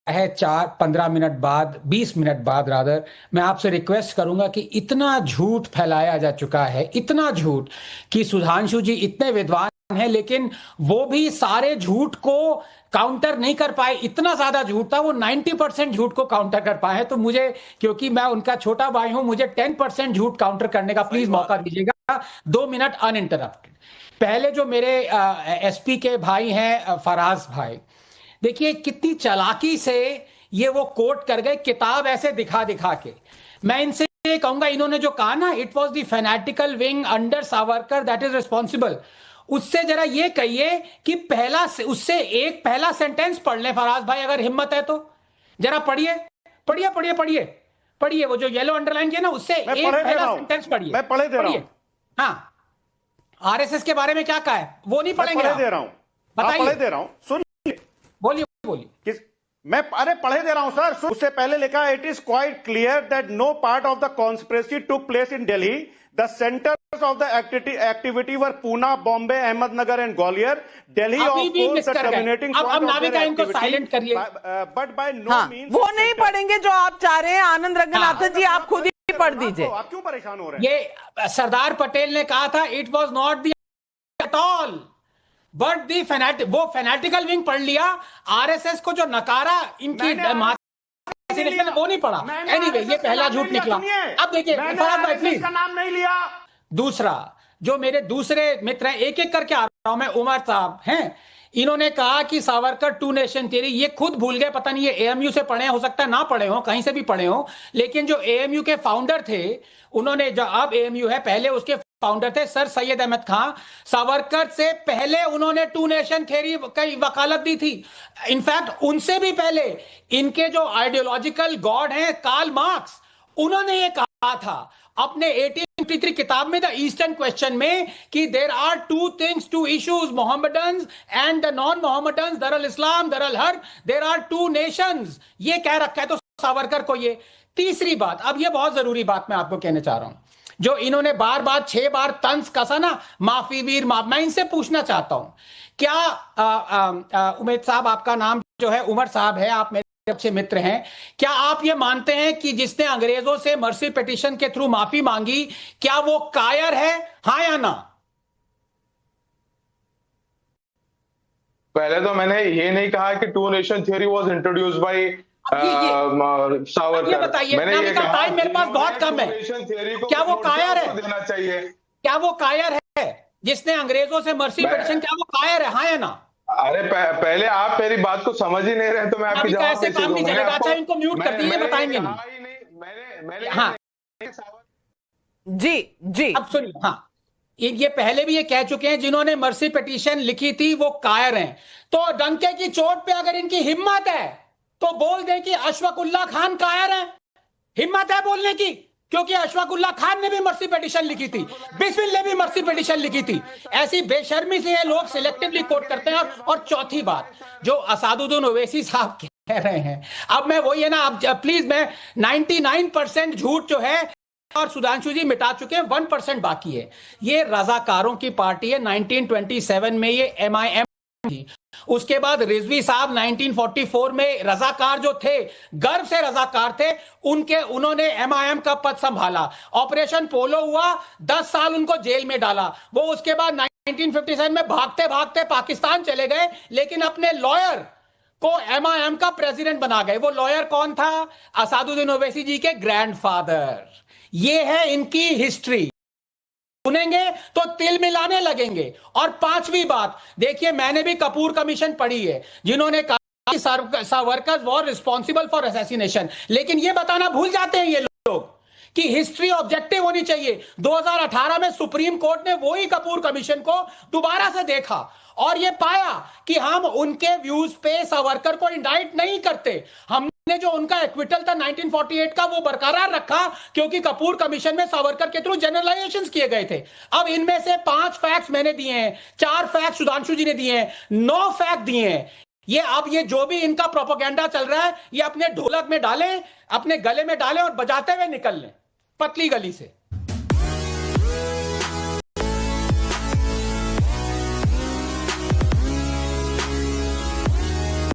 है 4-15 मिनट बाद, 20 मिनट बाद रादर, मैं आपसे रिक्वेस्ट करूंगा कि इतना झूठ फैलाया जा चुका है, इतना झूठ, कि सुधांशु जी इतने विद्वान हैं लेकिन वो भी सारे झूठ को काउंटर नहीं कर पाए। इतना ज्यादा झूठ था, वो 90% झूठ को काउंटर कर पाए। तो मुझे, क्योंकि मैं उनका छोटा भाई हूं, मुझे 10% झूठ काउंटर करने का प्लीज मौका दीजिएगा, 2 मिनट अनइंटरप्टेड। पहले जो मेरे एसपी के भाई हैं फराज भाई, देखिए कितनी चालाकी से ये वो कोट कर गए, किताब ऐसे दिखा दिखा के। मैं इनसे ये कहूंगा, इन्होंने जो कहा ना, it was the fanatical wing under Savarkar that is responsible, उससे जरा ये कहिए कि उससे एक पहला सेंटेंस पढ़ ले फराज भाई, अगर हिम्मत है तो जरा पढ़िए पढ़िए पढ़िए पढ़िए पढ़िए, वो जो येलो अंडरलाइन किया ना, उससे एक पहला सेंटेंस पढ़िए। मैं पढ़े दे रहा हूं। हाँ, आरएसएस के बारे में क्या कहा है वो नहीं पढ़ेंगे, पढ़े दे रहा हूं, बताइए, पढ़े दे रहा हूं, सुन, बोलिए बोलिए। मैं पढ़े दे रहा हूं सर। उससे पहले लिखा है, it is quite clear that no part of the conspiracy took place in Delhi, the centres of the activity were Poona, Bombay, Ahmednagar and Gwalior. Delhi of course the terminating अब नाविका इनको साइलेंट करिए, बट बाय नो मींस वो नहीं पढ़ेंगे जो आप चाह रहे हैं। आनंद रंगनाथन जी, आप खुद ही पढ़ दीजिए। आप क्यों परेशान हो रहे हैं? ये सरदार पटेल ने कहा था, it was not the at all but the fanatic, वो फैनेटिकल विंग पढ़ लिया। आरएसएस को जो नकारा इनकी वो नहीं पढ़ा। एनीवे, ये पहला झूठ निकला। अब देखिए फराज भाई प्लीज, का नाम नहीं लिया। दूसरा, जो मेरे दूसरे मित्र हैं, एक एक करके आ रहा हूं मैं, उमर साहब हैं, इन्होंने कहा कि सावरकर टू नेशन थ्योरी, ये खुद भूल गए, पता नहीं ये एएमयू से पढ़े, हो सकता है ना पढ़े हो, कहीं से भी पढ़े हो, लेकिन जो एएमयू के फाउंडर थे, उन्होंने, जो अब एएमयू है, पहले उसके फाउंडर थे सर सैयद अहमद खान। सावरकर से पहले उन्होंने टू नेशन थ्योरी की वकालत दी थी। इनफैक्ट उनसे भी पहले इनके जो आइडियोलॉजिकल गॉड हैं कार्ल मार्क्स, उन्होंने ये कहा था अपने 1853 किताब में, द ईस्टर्न क्वेश्चन में, कि there are two things, two issues, Mohammedans and the non Mohammedans, दरअल इस्लाम, दरअल हर्ब, देर आर टू नेशंस, ये कह रखा है तो सावरकर को ये। तीसरी बात, अब ये बहुत जरूरी बात मैं आपको कहना चाह रहा हूं, जो इन्होंने बार बार 6 बार तंज कसा ना, माफी वीर माफ, मैं इनसे पूछना चाहता हूं, क्या उमेद साहब, आपका नाम जो है उमर साहब है, आप मेरे अच्छे मित्र हैं, क्या आप ये मानते हैं कि जिसने अंग्रेजों से मर्सी पिटीशन के थ्रू माफी मांगी, क्या वो कायर है, हाँ या ना? पहले तो मैंने ये नहीं कहा कि two nation theory was introduced by Savarkar. बताइए, मैंने ये कहा, टाइम मेरे पास बहुत कम है, क्या वो कायर है, देना चाहिए, क्या वो कायर है जिसने अंग्रेजों से मर्सी पिटीशन, क्या वो कायर है, हाँ या ना? अरे पहले आप मेरी बात को समझ ही नहीं रहे तो मैं आपकी जवाब कैसे काम नहीं चलेगा? अच्छा, इनको म्यूट कर दीजिए, बताएंगे मैंने हाँ जी अब सुनिए, हाँ, ये पहले भी ये कह चुके हैं, जिन्होंने मर्सी पिटीशन लिखी थी वो कायर हैं। तो डंके की चोट पे अगर इनकी हिम्मत है तो बोल दें कि अशफाकुल्लाह खान कायर है, हिम्मत है बोलने की, क्योंकि अशफाकुल्लाह खान ने भी मर्सी पिटीशन लिखी थी, बिस्मिल ने भी मर्सी पिटीशन लिखी थी। ऐसी बेशर्मी से ये लोग सिलेक्टिवली कोट करते हैं। और चौथी बात, जो असादुद्दीन ओवैसी साहब कह रहे हैं, अब मैं वही है ना, अब प्लीज, मैं 99% झूठ जो है और सुधांशु जी मिटा चुके हैं, 1% बाकी है। ये रजाकारों की पार्टी है, 1927 में ये MIM थी, उसके बाद रिजवी साहब 1944 में रजाकार जो थे, गर्व से रजाकार थे, उन्होंने MIM का पद संभाला। ऑपरेशन पोलो हुआ, 10 साल उनको जेल में डाला। वो उसके बाद 1957 में भागते भागते पाकिस्तान चले गए, लेकिन अपने लॉयर को MIM का प्रेसिडेंट बना गए। वो लॉयर कौन था? असादुद्दीन ओवैसी जी के ग्रैंडफादर। ये है इनकी हिस्ट्री। सुनेंगे तो तिल मिलाने लगेंगे। और पांचवी बात, देखिए, मैंने भी कपूर कमीशन पढ़ी है, जिन्होंने कहा कि Savarkar war responsible for assassination, लेकिन ये बताना भूल जाते हैं ये लोग कि हिस्ट्री ऑब्जेक्टिव होनी चाहिए। 2018 में सुप्रीम कोर्ट ने वही कपूर कमीशन को दोबारा से देखा और ये पाया कि हम उनके व्यूज पे सावरकर को इंडाइट नहीं करते। हमने जो उनका एक्विटल था 1948 का, वो बरकरार रखा, क्योंकि कपूर कमीशन में सावरकर के थ्रू जनरलाइजेशंस किए गए थे। अब इनमें से 5 फैक्ट्स मैंने दिए हैं, 4 फैक्ट सुधांशु जी ने दिए हैं, 9 फैक्ट दिए हैं। ये जो भी इनका प्रोपेगेंडा चल रहा है, ये अपने ढोलक में डालें, अपने गले में डालें और बजाते हुए निकल लें पतली गली से।